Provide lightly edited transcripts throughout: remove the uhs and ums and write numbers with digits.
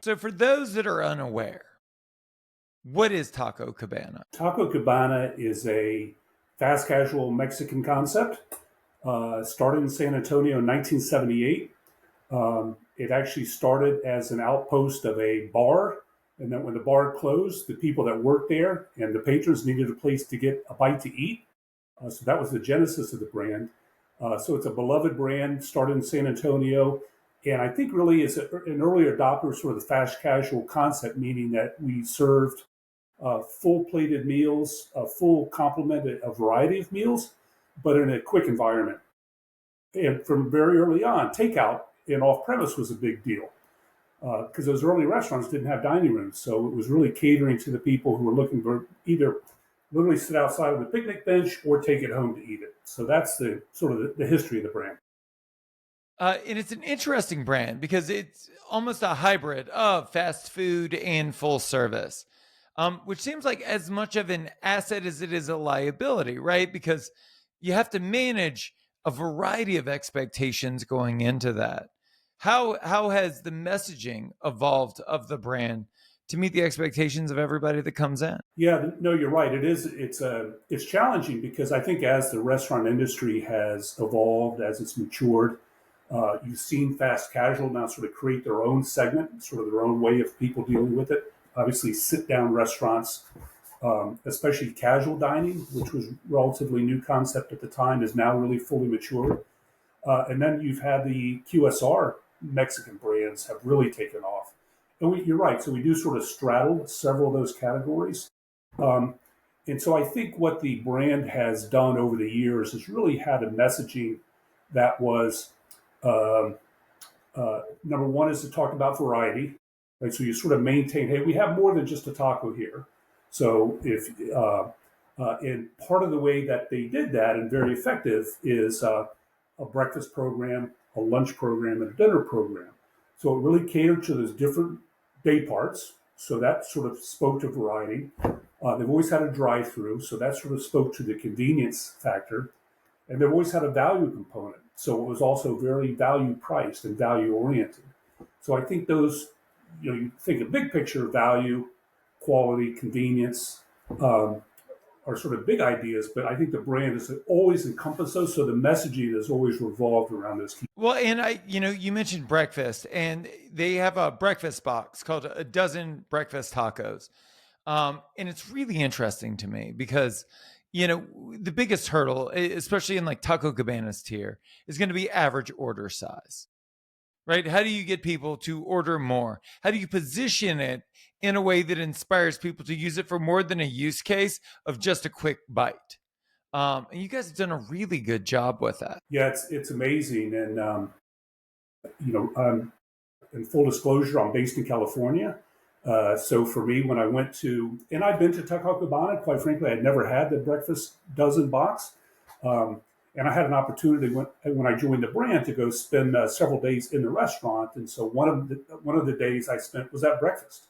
So for those that are unaware, what is Taco Cabana? Taco Cabana is a fast casual Mexican concept. Started in San Antonio in 1978. It actually started as an outpost of a bar. And then when the bar closed, the people that worked there and the patrons needed a place to get a bite to eat. So that was the genesis of the brand. So it's a beloved brand, started in San Antonio. And I think really is an early adopter, sort of the fast casual concept, meaning that we served full plated meals, a full complement, a variety of meals, but in a quick environment. And from very early on, takeout and off premise was a big deal because those early restaurants didn't have dining rooms. So it was really catering to the people who were looking for either literally sit outside of the picnic bench or take it home to eat it. So that's the sort of the history of the brand. And it's an interesting brand because it's almost a hybrid of fast food and full service, which seems like as much of an asset as it is a liability, right? Because you have to manage a variety of expectations going into that. How has the messaging evolved of the brand to meet the expectations of everybody that comes in? Yeah, no, you're right. It is. It's challenging because I think as the restaurant industry has evolved, as it's matured, you've seen fast casual now sort of create their own segment, sort of their own way of people dealing with it. Obviously, sit down restaurants, especially casual dining, which was relatively new concept at the time, is now really fully matured. And then you've had the QSR Mexican brands have really taken off. And you're right. So we do sort of straddle several of those categories. Um, and so I think what the brand has done over the years is really had a messaging that was um, number one is to talk about variety, right? So you sort of maintain, hey, we have more than just a taco here. So if and part of the way that they did that and very effective is a breakfast program, a lunch program, and a dinner program. So it really catered to those different day parts. So that sort of spoke to variety. They've always had a drive-through, so that sort of spoke to the convenience factor. And they've always had a value component. So it was also very value priced and value oriented. So I think those, you think a big picture value, quality, convenience um, are sort of big ideas, but I think the brand has always encompassed those. So the messaging has always revolved around those key. Well, and you mentioned breakfast, and they have a breakfast box called a dozen breakfast tacos. And it's really interesting to me because, the biggest hurdle, especially in like Taco Cabana's tier, is going to be average order size, right? How do you get people to order more? How do you position it in a way that inspires people to use it for more than a use case of just a quick bite? And you guys have done a really good job with that. Yeah, it's amazing. And, in full disclosure, I'm based in California. So for me, when I went to, and I've been to Taco Cabana, quite frankly, I'd never had the breakfast dozen box. Um, and I had an opportunity when I joined the brand to go spend several days in the restaurant. And so one of the days I spent was at breakfast.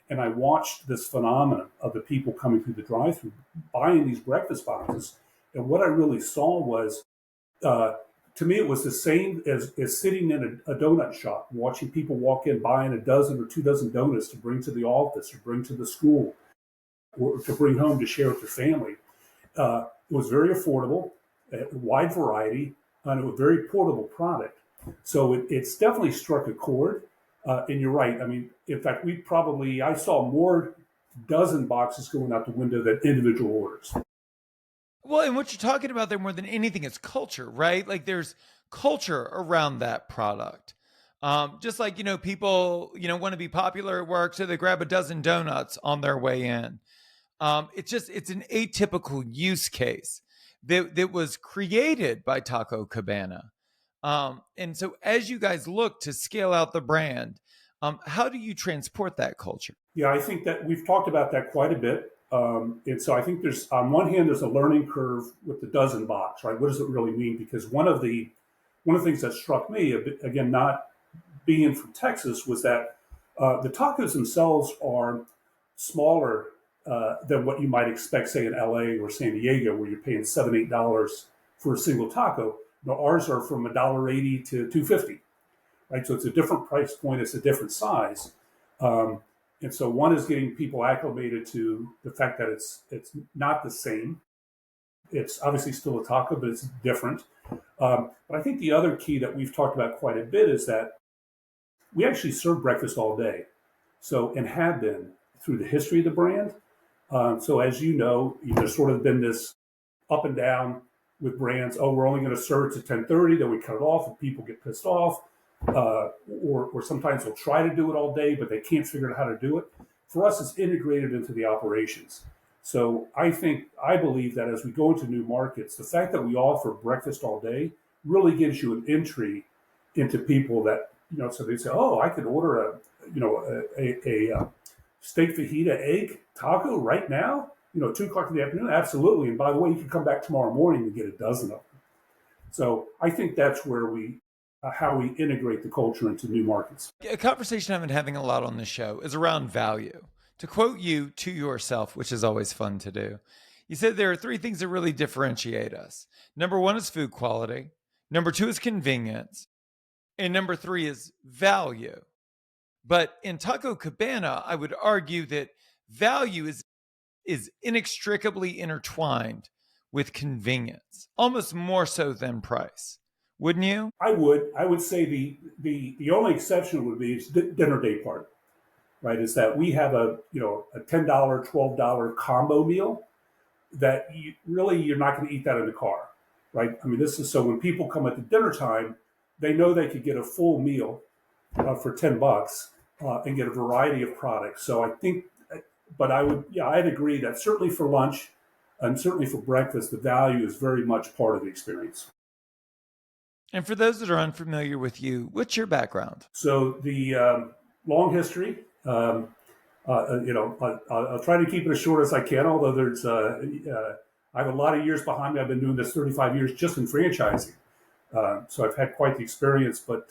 And I watched this phenomenon of the people coming through the drive-through, buying these breakfast boxes. And what I really saw was, to me, it was the same as sitting in a donut shop, watching people walk in, buying a dozen or 2 dozen donuts to bring to the office or bring to the school or to bring home to share with their family. It was very affordable, a wide variety, and a very portable product. So it's definitely struck a chord. And you're right. I mean, in fact, I saw more dozen boxes going out the window than individual orders. Well, and what you're talking about there more than anything is culture, right? Like there's culture around that product. Just like, people, want to be popular at work, so they grab a dozen donuts on their way in. It's an atypical use case that was created by Taco Cabana. And so as you guys look to scale out the brand, how do you transport that culture? Yeah, I think that we've talked about that quite a bit. And so I think there's, on one hand, there's a learning curve with the dozen box, right? What does it really mean? Because one of the things that struck me, again, not being from Texas, was that the tacos themselves are smaller than what you might expect, say, in LA or San Diego, where you're paying $7, $8 for a single taco. Now, ours are from $1.80 to $2.50, right? So it's a different price point, it's a different size. Um, and so one is getting people acclimated to the fact that it's not the same. It's obviously still a taco, but it's different. But I think the other key that we've talked about quite a bit is that we actually serve breakfast all day. So, and have been through the history of the brand. So as you know, there's sort of been this up and down with brands. Oh, we're only going to serve to 10:30, then we cut it off, and people get pissed off. Or sometimes they'll try to do it all day, but they can't figure out how to do it. For us, it's integrated into the operations. So I believe that as we go into new markets, the fact that we offer breakfast all day really gives you an entry into people that, so they say, oh, I could order a steak fajita egg taco right now, 2 o'clock in the afternoon. Absolutely. And by the way, you can come back tomorrow morning and get a dozen of them. So I think that's where how we integrate the culture into new markets. A conversation I've been having a lot on this show is around value. To quote you to yourself, which is always fun to do, you said there are 3 things that really differentiate us. Number 1 is food quality. Number 2 is convenience. And number 3 is value. But in Taco Cabana, I would argue that value is inextricably intertwined with convenience, almost more so than price. Wouldn't you? I would say the only exception would be dinner day part, right? Is that we have a $10, $12 combo meal that you're not going to eat that in the car, right? I mean, this is so when people come at the dinner time, they know they could get a full meal for $10 and get a variety of products. So I think, but I'd agree that certainly for lunch and certainly for breakfast, the value is very much part of the experience. And for those that are unfamiliar with you, what's your background? So the long history, I'll try to keep it as short as I can, although I have a lot of years behind me. I've been doing this 35 years just in franchising. So I've had quite the experience, but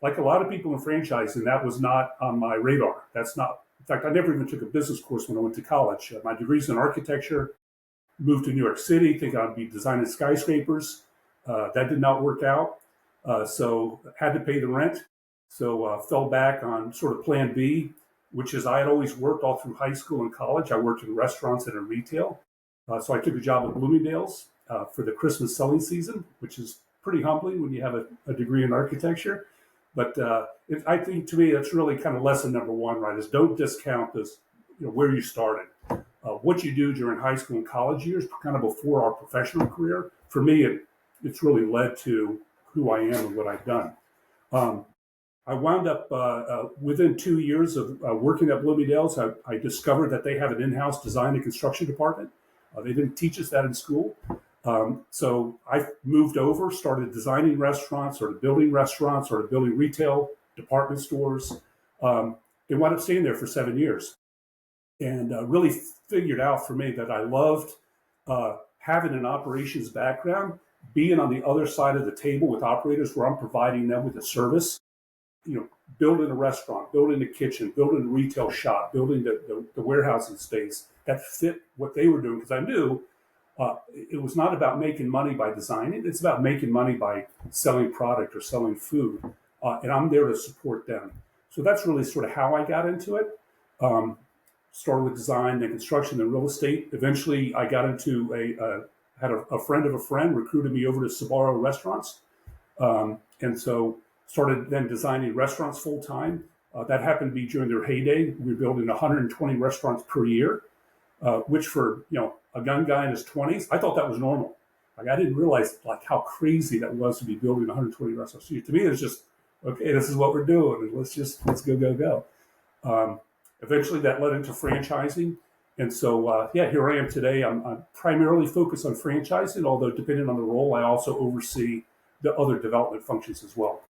like a lot of people in franchising, that was not on my radar. That's not, in fact, I never even took a business course when I went to college. My degree's in architecture, moved to New York City, thinking I'd be designing skyscrapers. That did not work out. So had to pay the rent. So fell back on sort of plan B, which is I had always worked all through high school and college. I worked in restaurants and in retail. So I took a job at Bloomingdale's for the Christmas selling season, which is pretty humbling when you have a degree in architecture. But I think to me, that's really kind of lesson number 1, right? Is don't discount this, where you started. What you do during high school and college years, kind of before our professional career, for me, it's really led to who I am and what I've done. I wound up within 2 years of working at Bloomingdale's, I discovered that they have an in-house design and construction department. They didn't teach us that in school. So I moved over, started designing restaurants, started building retail department stores. They wound up staying there for 7 years and really figured out for me that I loved having an operations background, being on the other side of the table with operators where I'm providing them with a service, building a restaurant, building a kitchen, building a retail shop, building the warehousing space that fit what they were doing. Because I knew it was not about making money by designing. It's about making money by selling product or selling food. And I'm there to support them. So that's really sort of how I got into it. Started with design, then construction, then real estate. Eventually, I got into had a friend of a friend recruited me over to Sbarro Restaurants. And so started then designing restaurants full time. That happened to be during their heyday. We were building 120 restaurants per year, which for a young guy in his 20s, I thought that was normal. Like I didn't realize like how crazy that was to be building 120 restaurants. To me, it's just okay. This is what we're doing. Let's go. Eventually, that led into franchising, and so here I am today. I'm primarily focused on franchising, although depending on the role, I also oversee the other development functions as well.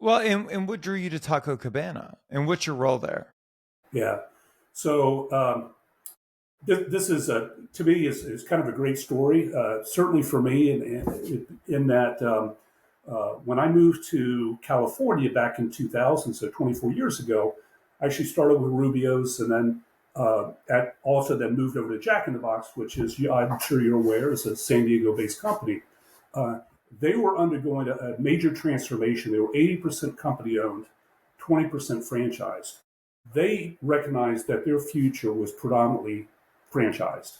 Well, and what drew you to Taco Cabana, and what's your role there? Yeah, so this is to me is kind of a great story. Certainly for me, in that when I moved to California back in 2000, so 24 years ago, I actually started with Rubio's, and then then moved over to Jack in the Box, which is I'm sure you're aware is a San Diego-based company. They were undergoing a major transformation. They were 80% company owned, 20% franchised. they recognized that their future was predominantly franchised.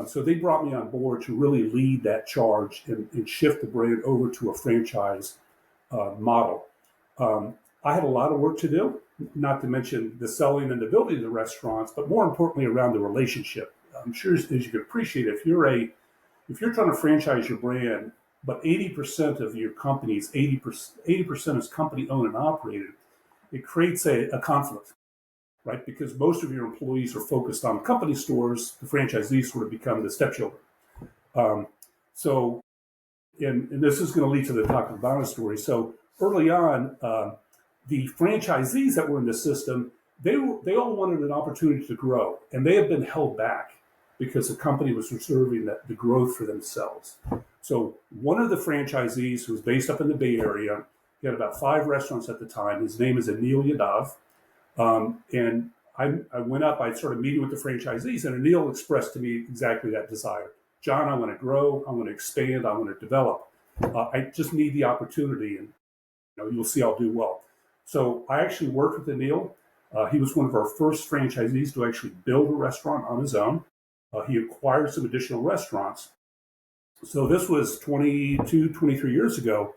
So they brought me on board to really lead that charge and shift the brand over to a franchise model. I had a lot of work to do, not to mention the selling and the building of the restaurants, but more importantly around the relationship. I'm sure as you can appreciate, if you're trying to franchise your brand, but 80% of your company's 80% is company owned and operated, it creates a conflict, right? Because most of your employees are focused on company stores, the franchisees sort of become the stepchildren. So, and this is going to lead to the Taco Cabana story. So early on, the franchisees that were in the system, they all wanted an opportunity to grow, and they have been held back because the company was reserving the growth for themselves. So one of the franchisees who was based up in the Bay Area, he had about 5 restaurants at the time. His name is Anil Yadav. And I went up, I started meeting with the franchisees, and Anil expressed to me exactly that desire. John, I want to grow, I want to expand, I want to develop. I just need the opportunity, and you'll see I'll do well. So I actually worked with Anil. He was one of our first franchisees to actually build a restaurant on his own. He acquired some additional restaurants. So this was 22, 23 years ago.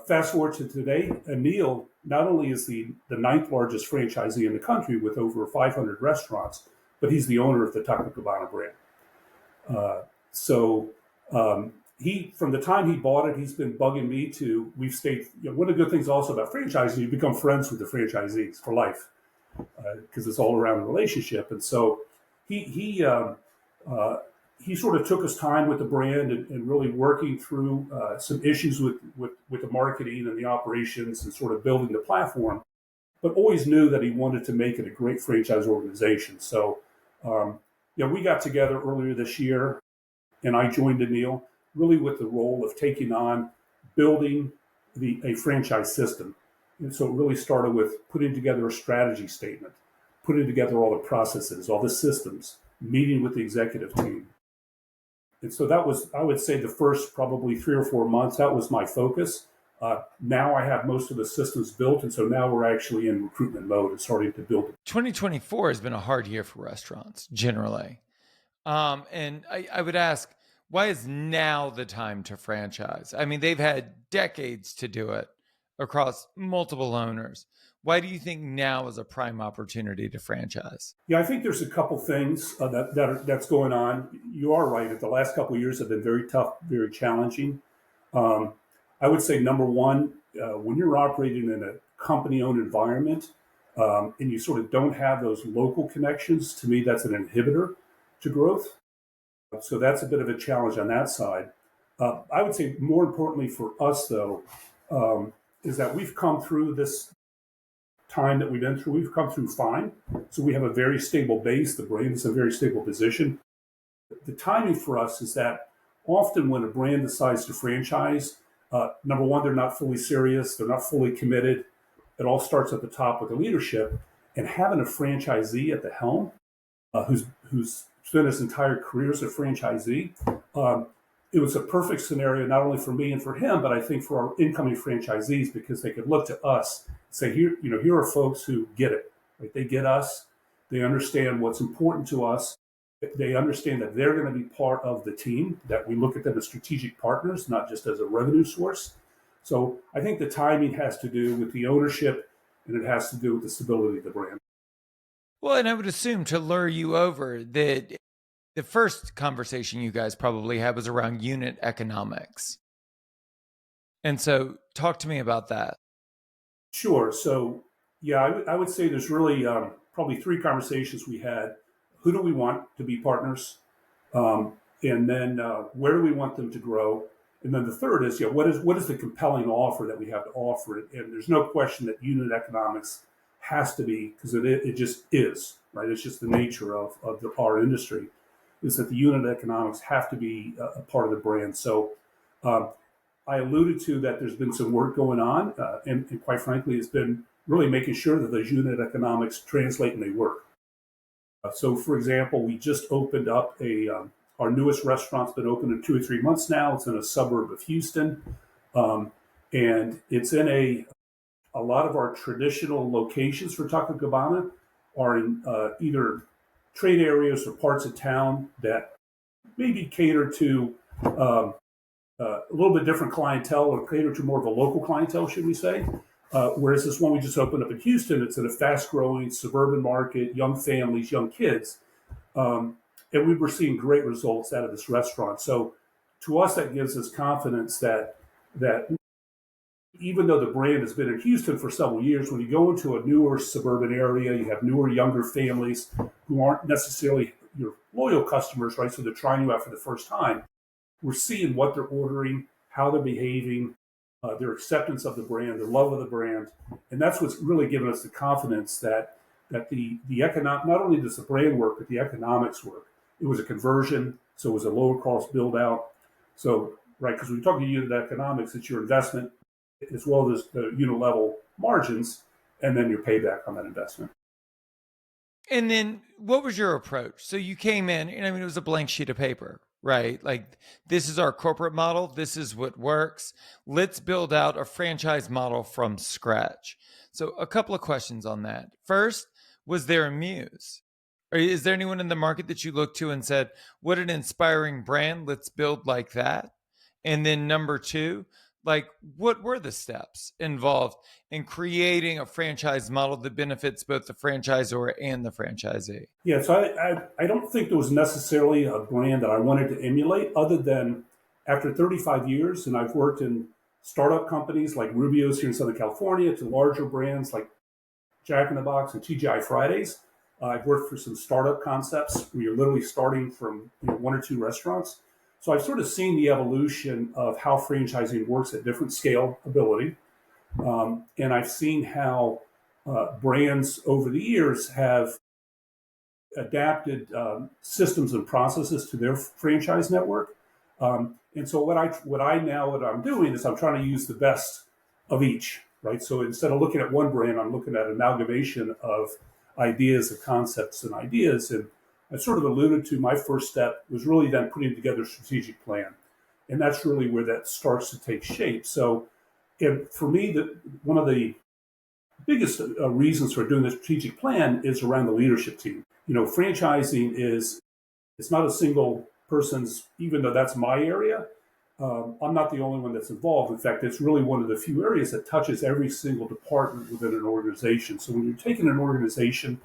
Fast forward to today, Anil not only is the 9th largest franchisee in the country with over 500 restaurants, but he's the owner of the Taco Cabana brand. He, from the time he bought it, he's been bugging me to, we've stayed, one of the good things also about franchising, you become friends with the franchisees for life, because it's all around the relationship. And so he sort of took his time with the brand and really working through some issues with the marketing and the operations and sort of building the platform, but always knew that he wanted to make it a great franchise organization. So, we got together earlier this year, and I joined Anil really with the role of taking on building a franchise system. And so it really started with putting together a strategy statement, putting together all the processes, all the systems, meeting with the executive team. And so that was, I would say, the first probably 3 or 4 months, that was my focus. Now I have most of the systems built, and so now we're actually in recruitment mode and starting to build. 2024 has been a hard year for restaurants generally. And I would ask, why is now the time to franchise? I mean, they've had decades to do it across multiple owners. Why do you think now is a prime opportunity to franchise? Yeah, I think there's a couple things that's going on. You are right. The last couple of years have been very tough, very challenging. I would say number one, when you're operating in a company-owned environment and you sort of don't have those local connections, to me, that's an inhibitor to growth. So that's a bit of a challenge on that side. I would say more importantly for us, though, is that we've come through this time that we've been through. We've come through fine. So we have a very stable base. The brand is in a very stable position. The timing for us is that often when a brand decides to franchise, number one, they're not fully serious. They're not fully committed. It all starts at the top with the leadership. And having a franchisee at the helm who's spent his entire career as a franchisee, it was a perfect scenario, not only for me and for him, but I think for our incoming franchisees, because they could look to us and say, here are folks who get it, right? They get us. They understand what's important to us. They understand that they're going to be part of the team, that we look at them as strategic partners, not just as a revenue source. So I think the timing has to do with the ownership, and it has to do with the stability of the brand. Well, and I would assume to lure you over that the first conversation you guys probably had was around unit economics. And so talk to me about that. Sure. So, yeah, I would say there's really probably 3 conversations we had. Who do we want to be partners? And then where do we want them to grow? And then the third is, what is the compelling offer that we have to offer? And there's no question that unit economics has to be, because it just is, right? It's just the nature of our industry, is that the unit economics have to be a part of the brand. So I alluded to that there's been some work going on, and quite frankly, it's been really making sure that those unit economics translate and they work. So, for example, we just opened up our newest restaurant's been open in 2 or 3 months now. It's in a suburb of Houston, and it's in a lot of our traditional locations for Taco Cabana. are in either trade areas or parts of town that maybe cater to a little bit different clientele or cater to more of a local clientele, should we say. Whereas this one we just opened up in Houston, it's in a fast-growing suburban market, young families, young kids. And we were seeing great results out of this restaurant. So to us, that gives us confidence that even though the brand has been in Houston for several years, when you go into a newer suburban area, you have newer, younger families who aren't necessarily your loyal customers, right? So they're trying you out for the first time. We're seeing what they're ordering, how they're behaving, their acceptance of the brand, their love of the brand, and that's what's really given us the confidence that the economic, not only does the brand work, but the economics work. It was a conversion, so it was a lower cost build out. So right, because when we talk to unit economics, it's your investment as well as the unit level margins, and then your payback on that investment. And then what was your approach? So you came in, and I mean, it was a blank sheet of paper, right? Like, this is our corporate model. This is what works. Let's build out a franchise model from scratch. So a couple of questions on that. First, was there a muse? Or is there anyone in the market that you looked to and said, what an inspiring brand, let's build like that? And then number two, like, what were the steps involved in creating a franchise model that benefits both the franchisor and the franchisee? Yeah, so I don't think there was necessarily a brand that I wanted to emulate other than after 35 years, and I've worked in startup companies like Rubio's here in Southern California to larger brands like Jack in the Box and TGI Fridays. I've worked for some startup concepts where you're literally starting from one or two restaurants. So I've sort of seen the evolution of how franchising works at different scale ability. And I've seen how brands over the years have adapted systems and processes to their franchise network. And so what I'm doing is I'm trying to use the best of each, right? So instead of looking at one brand, I'm looking at an amalgamation of ideas and concepts and ideas. And I sort of alluded to my first step was really then putting together a strategic plan. And that's really where that starts to take shape. So for me, one of the biggest reasons for doing the strategic plan is around the leadership team. Franchising it's not a single person's, even though that's my area, I'm not the only one that's involved. In fact, it's really one of the few areas that touches every single department within an organization. So when you're taking an organization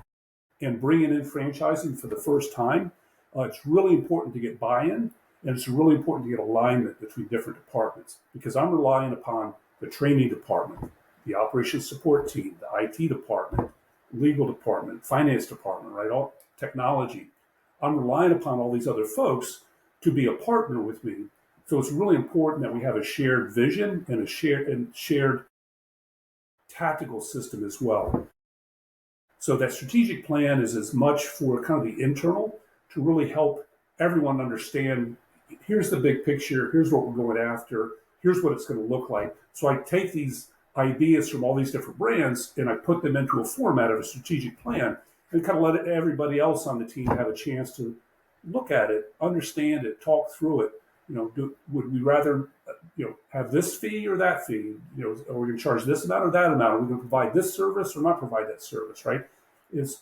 and bringing in franchising for the first time, it's really important to get buy-in, and it's really important to get alignment between different departments, because I'm relying upon the training department, the operations support team, the IT department, legal department, finance department, right? All technology. I'm relying upon all these other folks to be a partner with me. So it's really important that we have a shared vision and a shared tactical system as well. So that strategic plan is as much for kind of the internal to really help everyone understand, here's the big picture, here's what we're going after, here's what it's going to look like. So I take these ideas from all these different brands and I put them into a format of a strategic plan and kind of let everybody else on the team have a chance to look at it, understand it, talk through it. Would we rather, have this fee or that fee? Are we going to charge this amount or that amount? Are we going to provide this service or not provide that service? Right?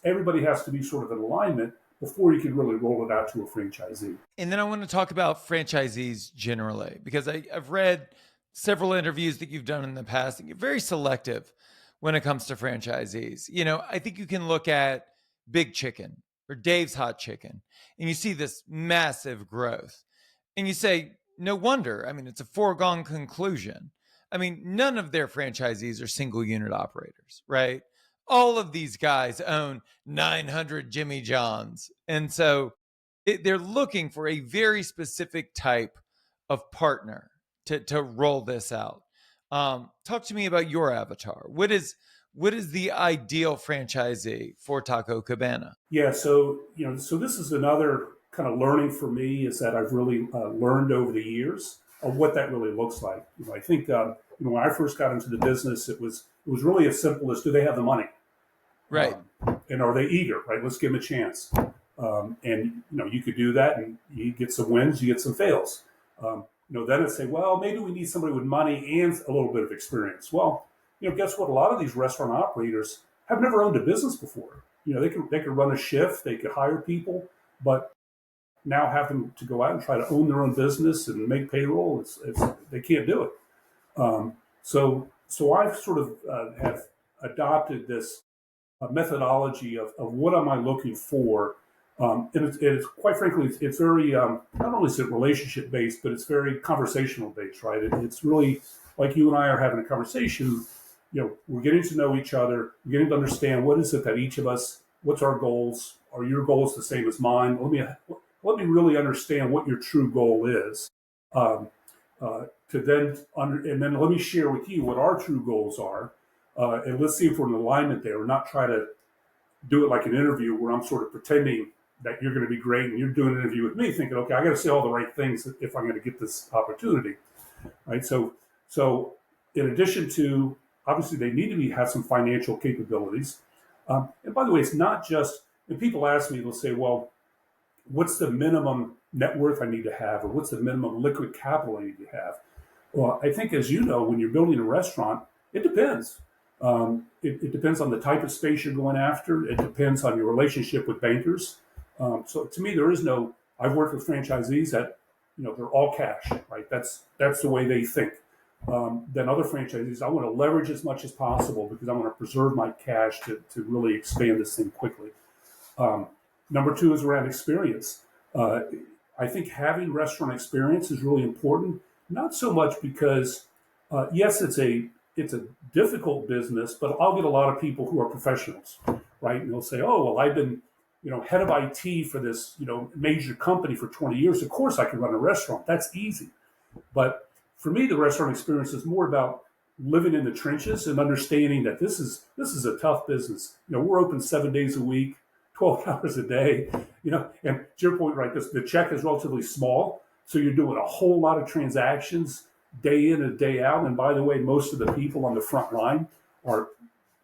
Everybody has to be sort of in alignment before you can really roll it out to a franchisee. And then I want to talk about franchisees generally, because I've read several interviews that you've done in the past, and you're very selective when it comes to franchisees. I think you can look at Big Chicken or Dave's Hot Chicken, and you see this massive growth. And you say, no wonder. I mean, it's a foregone conclusion. I mean, none of their franchisees are single unit operators, right? All of these guys own 900 Jimmy John's. And so they're looking for a very specific type of partner to roll this out. Talk to me about your avatar. What is the ideal franchisee for Taco Cabana? Yeah, so this is another kind of learning for me, is that I've really learned over the years of what that really looks like. I think when I first got into the business, it was really as simple as, do they have the money, right? And are they eager? Right, let's give them a chance. And you could do that, and you get some wins, you get some fails. Then it's say, well, maybe we need somebody with money and a little bit of experience. Well, guess what? A lot of these restaurant operators have never owned a business before. they could run a shift, they could hire people, but now have them to go out and try to own their own business and make payroll, they can't do it. So I've sort of have adopted this methodology of what am I looking for. And it's quite frankly, it's very, not only is it relationship based, but it's very conversational based, right? It's really like you and I are having a conversation. We're getting to know each other, we're getting to understand what is it that each of us, what's our goals? Are your goals the same as mine? Let me really understand what your true goal is. Um, and then let me share with you what our true goals are, and let's see if we're in alignment there, and not try to do it like an interview where I'm sort of pretending that you're going to be great and you're doing an interview with me thinking, okay, I got to say all the right things if I'm going to get this opportunity, right? So in addition to, obviously they need to have some financial capabilities. And by the way, it's not just, and people ask me, they'll say, well, what's the minimum net worth I need to have, or what's the minimum liquid capital I need to have? Well, I think, as you know, when you're building a restaurant, it depends. It depends on the type of space you're going after. It depends on your relationship with bankers. So to me, there is no. I've worked with franchisees that, they're all cash, right? That's the way they think. Then other franchisees, I want to leverage as much as possible because I want to preserve my cash to really expand this thing quickly. Number two is around experience. I think having restaurant experience is really important. Not so much because, yes, it's a difficult business, but I'll get a lot of people who are professionals, right? And they'll say, "Oh, well, I've been, head of IT for this, major company for 20 years. Of course, I can run a restaurant. That's easy." But for me, the restaurant experience is more about living in the trenches and understanding that this is a tough business. We're open 7 days a week, 12 hours a day. And to your point, right? The check is relatively small. So you're doing a whole lot of transactions day in and day out. And by the way, most of the people on the front line are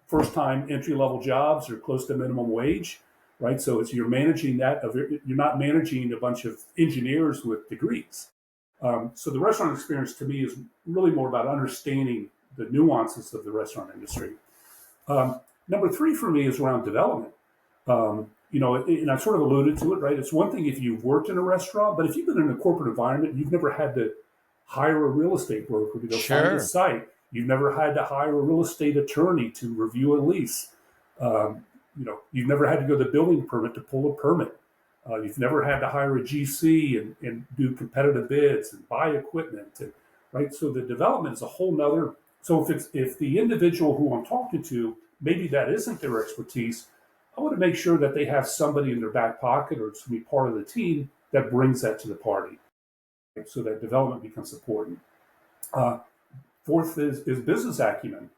first-time entry-level jobs or close to minimum wage, right? So you're managing that. You're not managing a bunch of engineers with degrees. So the restaurant experience to me is really more about understanding the nuances of the restaurant industry. Number three for me is around development. And I sort of alluded to it, right? It's one thing if you've worked in a restaurant, but if you've been in a corporate environment, you've never had to hire a real estate broker to go find a site. You've never had to hire a real estate attorney to review a lease. You've never had to go to the building permit to pull a permit. You've never had to hire a GC and do competitive bids and buy equipment, right? So the development is a whole nother. So if the individual who I'm talking to, maybe that isn't their expertise, I want to make sure that they have somebody in their back pocket or it's going to be part of the team that brings that to the party, right? So that development becomes important. Fourth is business acumen.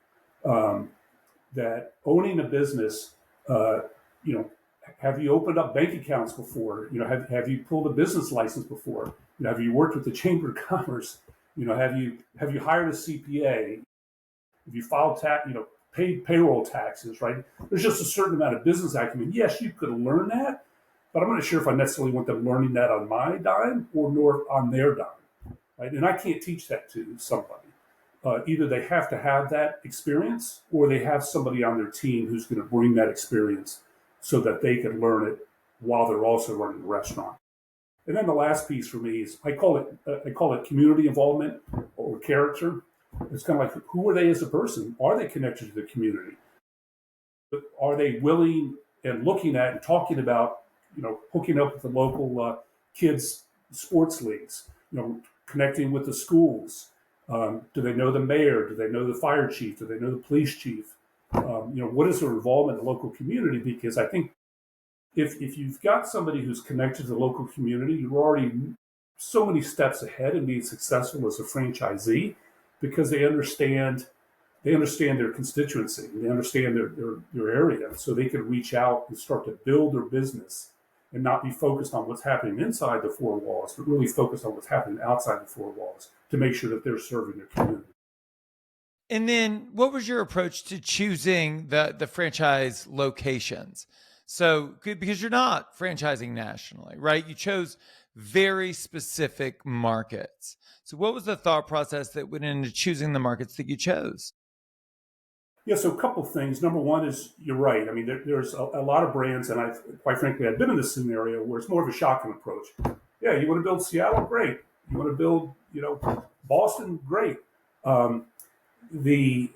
That owning a business, have you opened up bank accounts before? Have you pulled a business license before? Have you worked with the Chamber of Commerce? Have you hired a CPA? Have you filed paid payroll taxes, right? There's just a certain amount of business acumen. Yes, you could learn that, but I'm not sure if I necessarily want them learning that on my dime or nor on their dime, right? And I can't teach that to somebody. Either they have to have that experience or they have somebody on their team who's going to bring that experience so that they can learn it while they're also running the restaurant. And then the last piece for me is I call it community involvement or character. It's kind of like, who are they as a person? Are they connected to the community? Are they willing and looking at and talking about, hooking up with the local kids sports leagues, connecting with the schools? Do they know the mayor? Do they know the fire chief? Do they know the police chief? What is their involvement in the local community? Because I think if you've got somebody who's connected to the local community, you're already so many steps ahead in being successful as a franchisee because they understand their constituency, they understand their area, so they can reach out and start to build their business and not be focused on what's happening inside the four walls, but really focus on what's happening outside the four walls to make sure that they're serving their community. And then what was your approach to choosing the franchise locations? So, because you're not franchising nationally, right? You chose very specific markets. So what was the thought process that went into choosing the markets that you chose? Yeah, so a couple of things. Number one is you're right. I mean, there's a lot of brands, and quite frankly, I've been in this scenario where it's more of a shocking approach. Yeah, you want to build Seattle, great. You want to build, Boston, great. Um, the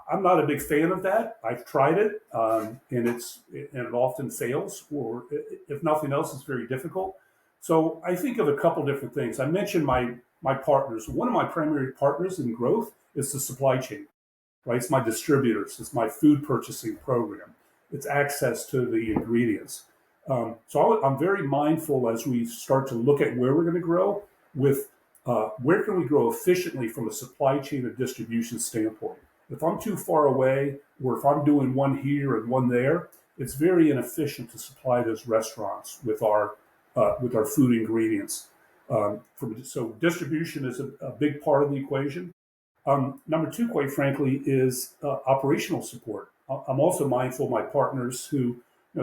I'm not a big fan of that. I've tried it, and it often fails, or if nothing else, it's very difficult. So I think of a couple different things. I mentioned my partners. One of my primary partners in growth is the supply chain, right? It's my distributors. It's my food purchasing program. It's access to the ingredients. I'm very mindful as we start to look at where we're going to grow with where can we grow efficiently from a supply chain and distribution standpoint. If I'm too far away, or if I'm doing one here and one there, it's very inefficient to supply those restaurants with our food ingredients. So distribution is a big part of the equation. Number two, quite frankly, is operational support. I'm also mindful of my partners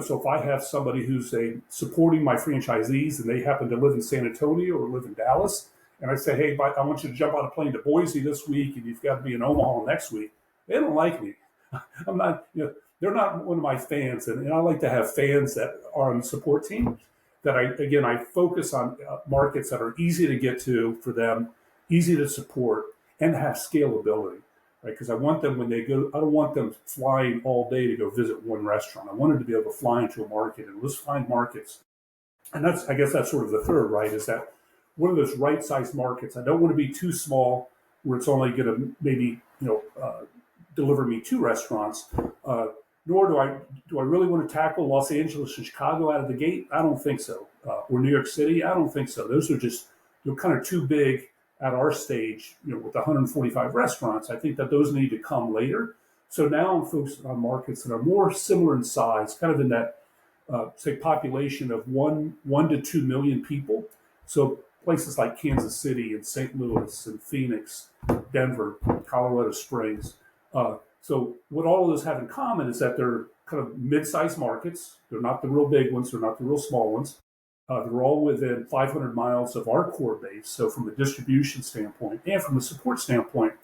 so if I have somebody who's supporting my franchisees and they happen to live in San Antonio or live in Dallas, and I say, hey, I want you to jump on a plane to Boise this week and you've got to be in Omaha next week, they don't like me. I'm not, they're not one of my fans. And I like to have fans that are on the support team that I focus on markets that are easy to get to for them, easy to support, and have scalability, right? Because I want them when they go, I don't want them flying all day to go visit one restaurant. I want them to be able to fly into a market, and let's find markets. And I guess that's sort of the third, right? Is that one of those right-sized markets. I don't want to be too small where it's only going to maybe, deliver me two restaurants. Nor do I really want to tackle Los Angeles and Chicago out of the gate? I don't think so. Or New York City? I don't think so. Those are just kind of too big at our stage, with 145 restaurants. I think that those need to come later. So now I'm focused on markets that are more similar in size, kind of in that, say, population of 1 to 2 million people. So places like Kansas City and St. Louis and Phoenix, Denver, Colorado Springs. So what all of those have in common is that they're kind of mid-sized markets. They're not the real big ones. They're not the real small ones. They're all within 500 miles of our core base. So from a distribution standpoint and from a support standpoint,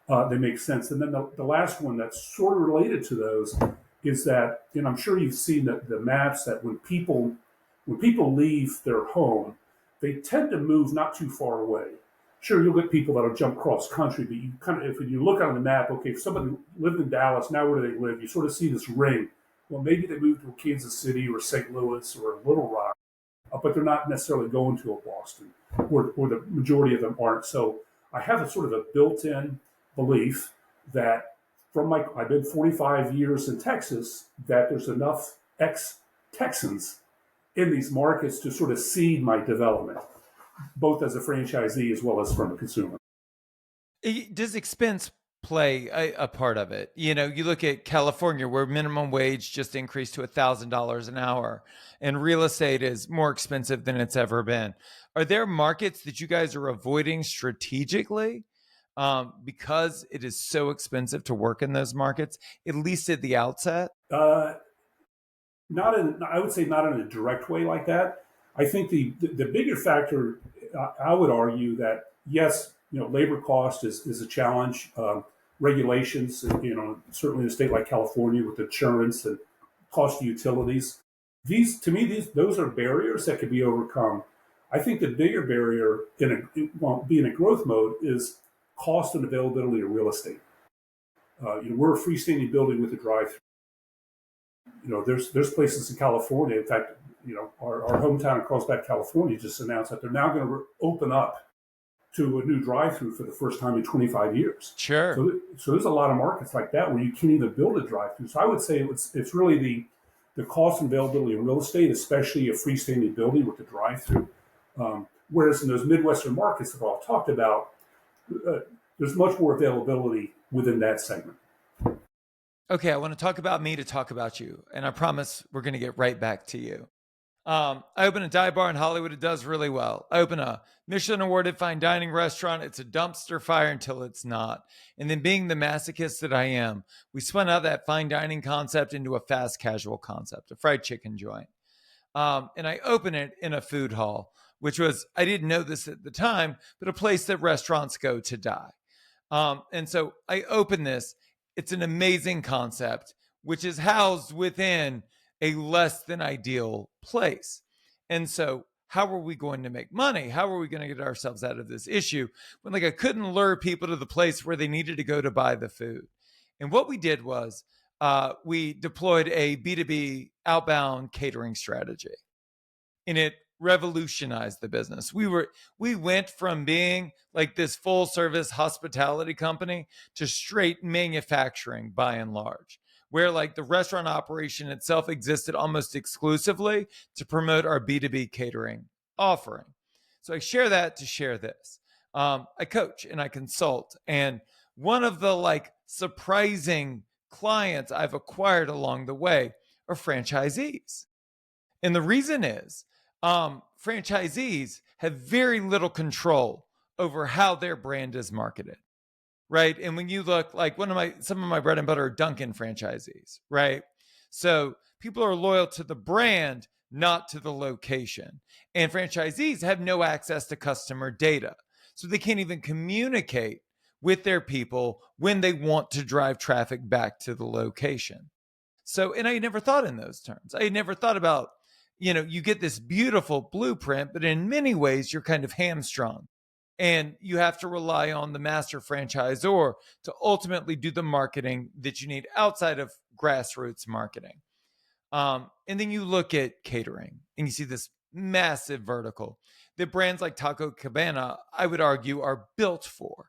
they make sense. And then the last one that's sort of related to those is that, and I'm sure you've seen the maps, that when people leave their home, they tend to move not too far away. Sure, you'll get people that'll jump cross country, but you kind of, if you look on the map, okay, if somebody lived in Dallas, now where do they live? You sort of see this ring. Well, maybe they moved to Kansas City or St. Louis or Little Rock, but they're not necessarily going to a Boston, or the majority of them aren't. So I have a sort of a built-in belief that I've been 45 years in Texas, that there's enough ex-Texans in these markets to sort of seed my development, both as a franchisee as well as from a consumer. Does expense play a part of it? You look at California, where minimum wage just increased to $1,000 an hour, and real estate is more expensive than it's ever been. Are there markets that you guys are avoiding strategically because it is so expensive to work in those markets, at least at the outset? I would say not in a direct way like that. I think the bigger factor, I would argue that yes, labor cost is a challenge. Regulations, certainly in a state like California with insurance and cost of utilities. Those are barriers that can be overcome. I think the bigger barrier being a growth mode is cost and availability of real estate. We're a freestanding building with a drive-through. There's places in California. In fact, our hometown in Carlsbad, California, just announced that they're now going to open up to a new drive-through for the first time in 25 years. Sure. So there's a lot of markets like that where you can't even build a drive-through. So I would say it's really the cost and availability of real estate, especially a freestanding building with a drive-through. Whereas in those Midwestern markets that I've talked about, there's much more availability within that segment. Okay, I want to talk about me to talk about you, and I promise we're going to get right back to you. I open a dive bar in Hollywood. It does really well. I open a Michelin-awarded fine dining restaurant. It's a dumpster fire until it's not. And then, being the masochist that I am, we spun out that fine dining concept into a fast casual concept, a fried chicken joint. And I open it in a food hall, which was, I didn't know this at the time, but a place that restaurants go to die. And so I open this, It's an amazing concept, which is housed within a less than ideal place. And so, how are we going to make money? How are we going to get ourselves out of this issue when, like, I couldn't lure people to the place where they needed to go to buy the food? And what we did was we deployed a B2B outbound catering strategy, and it revolutionized the business. We went from being like this full service hospitality company to straight manufacturing by and large, where like the restaurant operation itself existed almost exclusively to promote our B2B catering offering. So I share that to share this. I coach and I consult, and one of the like surprising clients I've acquired along the way are franchisees. And the reason is franchisees have very little control over how their brand is marketed, right? And when you look like some of my bread and butter are Dunkin' franchisees, right? So people are loyal to the brand, not to the location. And franchisees have no access to customer data. So they can't even communicate with their people when they want to drive traffic back to the location. So, and I had never thought in those terms. I had never thought about, you get this beautiful blueprint, but in many ways, you're kind of hamstrung. And you have to rely on the master franchisor to ultimately do the marketing that you need outside of grassroots marketing. And then you look at catering and you see this massive vertical that brands like Taco Cabana, I would argue, are built for.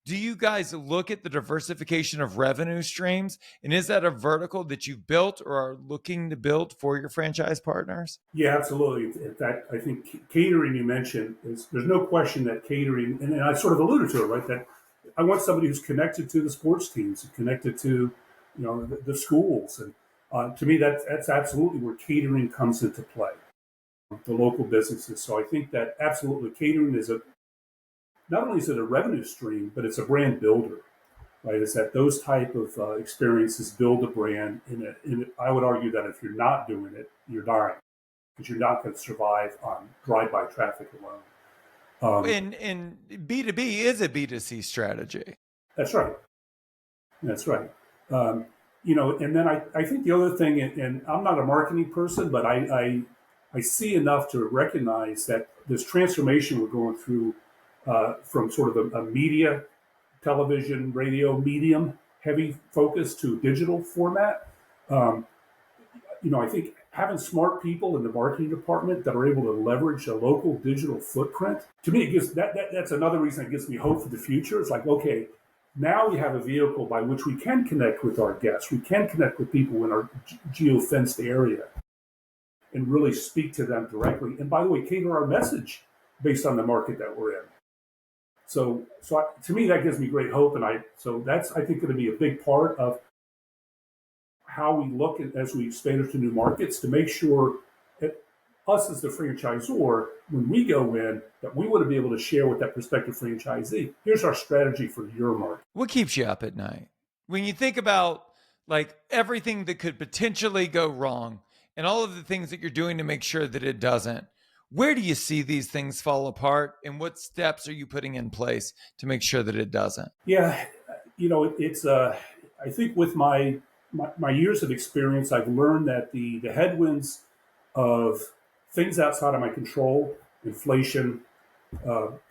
Do you guys look at the diversification of revenue streams? And is that a vertical that you've built or are looking to build for your franchise partners? Yeah, absolutely. In fact, I think catering you mentioned is there's no question that catering, and I sort of alluded to it, right? That I want somebody who's connected to the sports teams, connected to, the schools, and to me that's absolutely where catering comes into play, the local businesses. So I think that absolutely catering is not only is it a revenue stream, but it's a brand builder, right? It's that those type of experiences build a brand. I would argue that if you're not doing it, you're dying because you're not going to survive on drive-by traffic alone. And B2B is a B2C strategy. That's right. That's right. And then I think the other thing, and I'm not a marketing person, but I see enough to recognize that this transformation we're going through from sort of a media, television, radio medium heavy focus to digital format. I think having smart people in the marketing department that are able to leverage a local digital footprint, to me, it gives that's another reason it gives me hope for the future. It's like, okay, now we have a vehicle by which we can connect with our guests. We can connect with people in our geo-fenced area and really speak to them directly. And by the way, cater our message based on the market that we're in. So to me, that gives me great hope. And that's, I think, going to be a big part of how we look at, as we expand into new markets, to make sure that us as the franchisor, when we go in, that we want to be able to share with that prospective franchisee, here's our strategy for your market. What keeps you up at night? When you think about like everything that could potentially go wrong and all of the things that you're doing to make sure that it doesn't, where do you see these things fall apart, and what steps are you putting in place to make sure that it doesn't? Yeah, it's I think with my years of experience, I've learned that the headwinds of things outside of my control, inflation,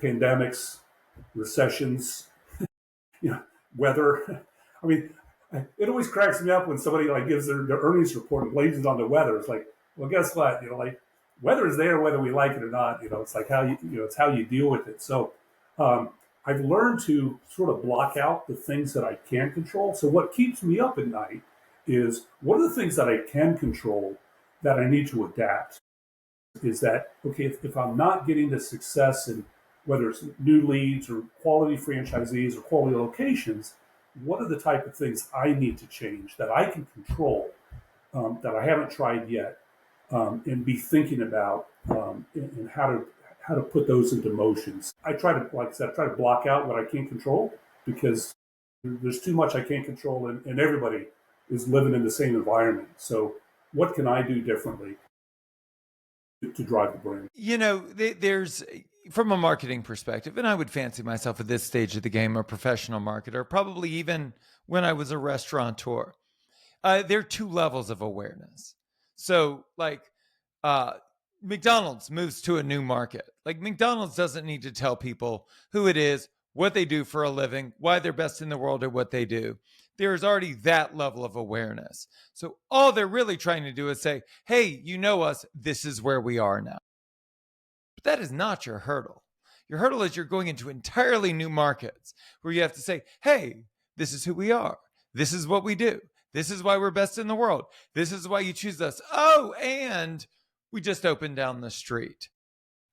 pandemics, recessions, weather. I mean, it always cracks me up when somebody like gives their earnings report and blames it on the weather. It's like, well, guess what? Weather is there whether we like it or not. It's like it's how you deal with it. So I've learned to sort of block out the things that I can control. So what keeps me up at night is, what are the things that I can control that I need to adapt? Is that, okay, if I'm not getting the success in whether it's new leads or quality franchisees or quality locations, what are the type of things I need to change that I can control that I haven't tried yet? And be thinking about and how to put those into motions. I try to, like I said, block out what I can't control, because there's too much I can't control, and everybody is living in the same environment. So what can I do differently to drive the brand? There's from a marketing perspective, and I would fancy myself at this stage of the game a professional marketer, probably even when I was a restaurateur. There are two levels of awareness. So, like, uh, McDonald's moves to a new market. Like, McDonald's doesn't need to tell people who it is, what they do for a living, why they're best in the world at what they do. There's already that level of awareness. So, all they're really trying to do is say, hey, you know us, this is where we are now. But that is not your hurdle. Your hurdle is you're going into entirely new markets where you have to say, hey, this is who we are. This is what we do. This is why we're best in the world. This is why you choose us. Oh, and we just opened down the street.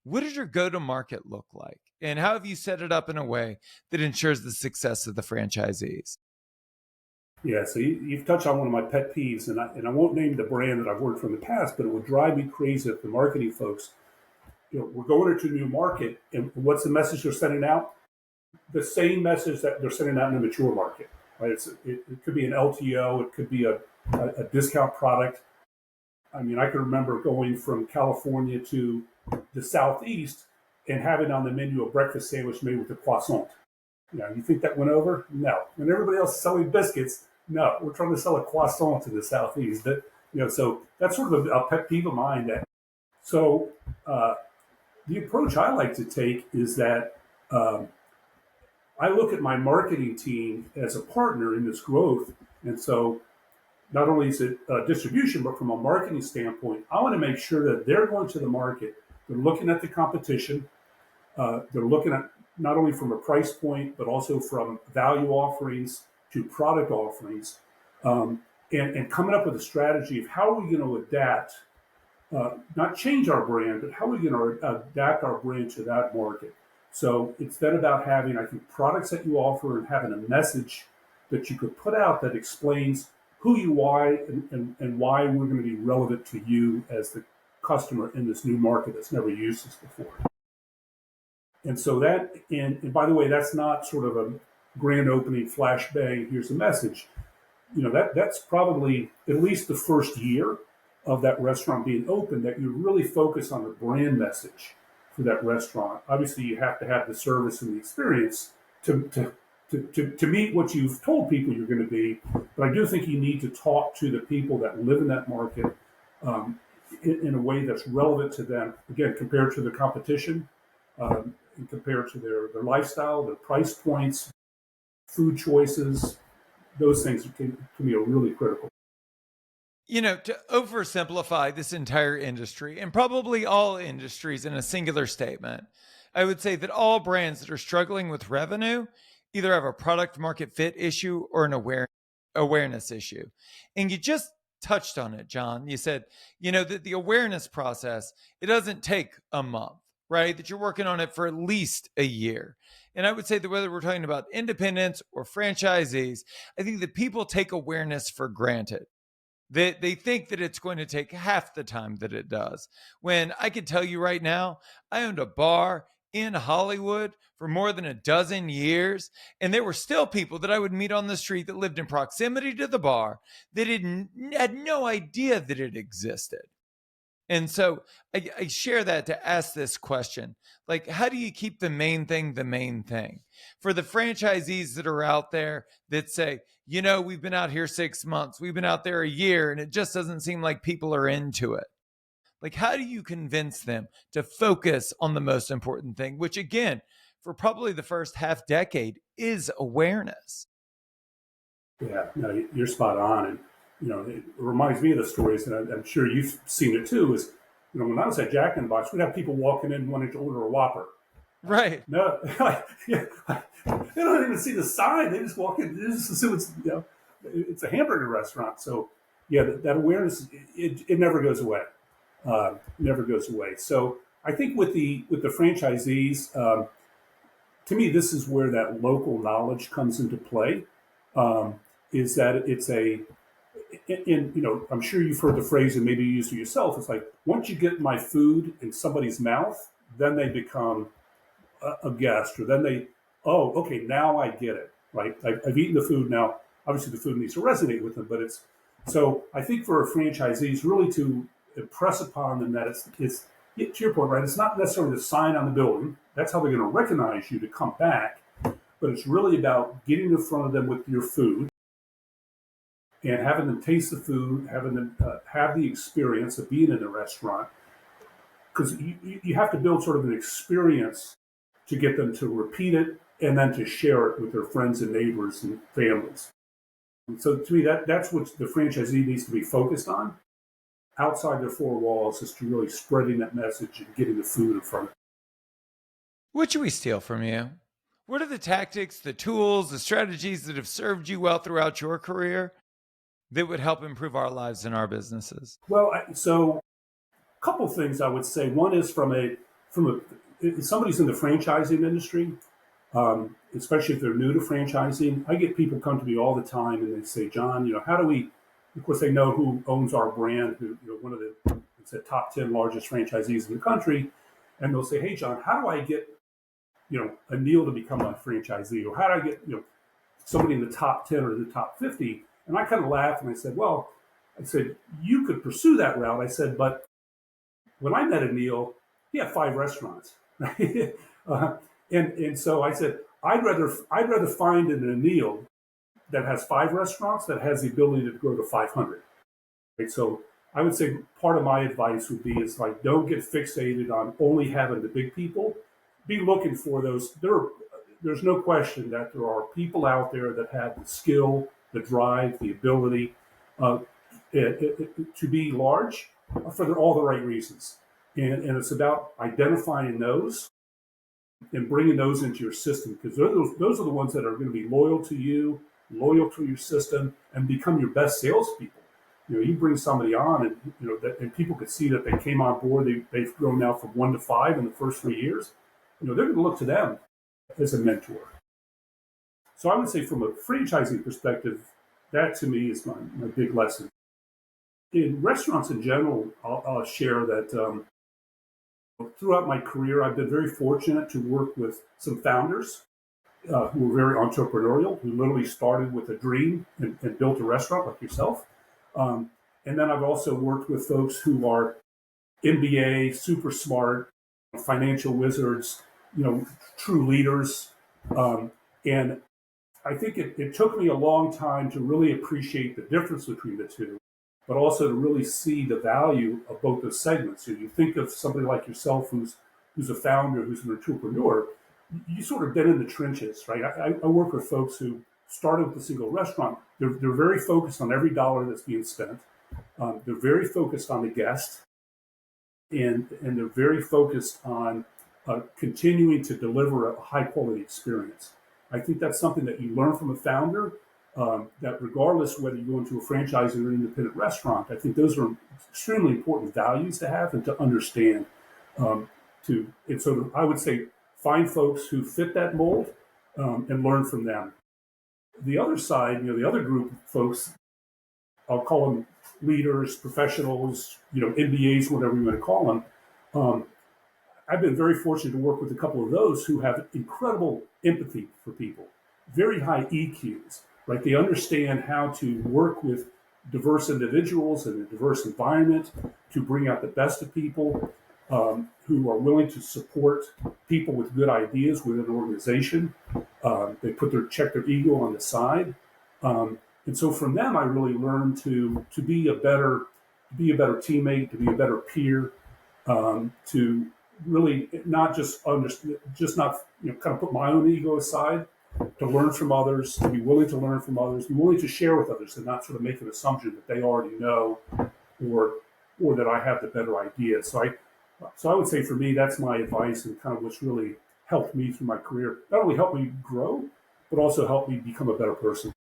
What does your go to market look like? And how have you set it up in a way that ensures the success of the franchisees? Yeah, so you've touched on one of my pet peeves, and I won't name the brand that I've worked for in the past, but it would drive me crazy if the marketing folks, we're going into a new market, and what's the message they're sending out? The same message that they're sending out in a mature market, right? It could be an LTO, it could be a discount product. I mean, I can remember going from California to the Southeast and having on the menu a breakfast sandwich made with a croissant. You think that went over? No. When everybody else is selling biscuits, no. We're trying to sell a croissant to the Southeast. So that's sort of a pet peeve of mine. So the approach I like to take is that I look at my marketing team as a partner in this growth. And so not only is it distribution, but from a marketing standpoint, I want to make sure that they're going to the market. They're looking at the competition. They're looking at not only from a price point, but also from value offerings to product offerings, and coming up with a strategy of how are we going to adapt, not change our brand, but how are we going to adapt our brand to that market. So it's then about having, I think, products that you offer and having a message that you could put out that explains who you are and why we're going to be relevant to you as the customer in this new market that's never used this before. And so and by the way, that's not sort of a grand opening flash bang, here's the message. That's probably at least the first year of that restaurant being open that you really focus on the brand message for that restaurant. Obviously, you have to have the service and the experience to meet what you've told people you're going to be. But I do think you need to talk to the people that live in that market in a way that's relevant to them, again, compared to the competition, and compared to their lifestyle, their price points, food choices. Those things can be really critical. To oversimplify this entire industry and probably all industries in a singular statement, I would say that all brands that are struggling with revenue either have a product market fit issue or an awareness issue. And you just touched on it, John. You said, that the awareness process, it doesn't take a month, right? That you're working on it for at least a year. And I would say that whether we're talking about independents or franchisees, I think that people take awareness for granted. They think that it's going to take half the time that it does. When I could tell you right now, I owned a bar in Hollywood for more than a dozen years, and there were still people that I would meet on the street that lived in proximity to the bar that had no idea that it existed. And so I share that to ask this question. Like, how do you keep the main thing the main thing? For the franchisees that are out there that say, we've been out here 6 months, we've been out there a year, and it just doesn't seem like people are into it. Like, how do you convince them to focus on the most important thing, which again, for probably the first half decade is awareness? Yeah, no, you're spot on. And, it reminds me of the stories, and I'm sure you've seen it too, is, when I was at Jack in the Box, we'd have people walking in wanting to order a Whopper. Right. No, they don't even see the sign. They just walk in. They just assume it's a hamburger restaurant. So, yeah, that awareness, it never goes away. Never goes away. So I think with the franchisees, to me, this is where that local knowledge comes into play. Is that it's I'm sure you've heard the phrase and maybe you used it yourself. It's like, once you get my food in somebody's mouth, then they become a guest, or then oh, okay, now I get it, right? I've eaten the food now. Obviously, the food needs to resonate with them, but so I think for franchisees really to impress upon them that to your point, right? It's not necessarily the sign on the building. That's how they're going to recognize you to come back. But it's really about getting in front of them with your food and having them taste the food, having them have the experience of being in the restaurant. Because you have to build sort of an experience to get them to repeat it and then to share it with their friends and neighbors and families. And so to me, that's what the franchisee needs to be focused on outside their four walls, is to really spreading that message and getting the food in front of them. What should we steal from you? What are the tactics, the tools, the strategies that have served you well throughout your career that would help improve our lives and our businesses? Well, so a couple of things I would say. One is from a if somebody's in the franchising industry, especially if they're new to franchising. I get people come to me all the time and they say, John, how do we? Of course, they know who owns our brand, who one of the top 10 largest franchisees in the country, and they'll say, hey, John, how do I get a Neil to become a franchisee, or how do I get somebody in the top 10 or the top 50? And I kind of laughed and I said, well, you could pursue that route. I said, but when I met Neil, he had 5 restaurants, right? And so I said, I'd rather find an Anil that has 5 restaurants that has the ability to grow to 500. Right? So I would say part of my advice would be is like, don't get fixated on only having the big people. Be looking for those. There's no question that there are people out there that have the skill, the drive, the ability to be large for all the right reasons. And it's about identifying those and bringing those into your system, because those are the ones that are going to be loyal to you, loyal to your system, and become your best salespeople. You bring somebody on, and and people could see that they came on board. They've grown now from 1 to 5 in the first 3 years. They're going to look to them as a mentor. So I would say, from a franchising perspective, that to me is my big lesson. In restaurants in general, I'll share that throughout my career, I've been very fortunate to work with some founders who were very entrepreneurial, who literally started with a dream and built a restaurant like yourself. And then I've also worked with folks who are MBA, super smart, financial wizards, true leaders. And I think it took me a long time to really appreciate the difference between the two, but also to really see the value of both those segments. So you think of somebody like yourself who's a founder, who's an entrepreneur, you sort of been in the trenches, right? I work with folks who started with a single restaurant. They're very focused on every dollar that's being spent. They're very focused on the guest, and they're very focused on continuing to deliver a high quality experience. I think that's something that you learn from a founder, that regardless whether you go into a franchise or an independent restaurant, I think those are extremely important values to have and to understand. And so I would say find folks who fit that mold and learn from them. The other side, the other group of folks, I'll call them leaders, professionals, MBAs, whatever you want to call them. I've been very fortunate to work with a couple of those who have incredible empathy for people, very high EQs, right? They understand how to work with diverse individuals in a diverse environment to bring out the best of people, who are willing to support people with good ideas within an organization. They check their ego on the side. And so from them, I really learned to be a better teammate, to be a better peer, to really not just understand, just not kind of put my own ego aside, to learn from others, to be willing to learn from others, be willing to share with others, and not sort of make an assumption that they already know, or that I have the better idea. So I would say, for me, that's my advice, and kind of what's really helped me through my career. Not only helped me grow, but also helped me become a better person.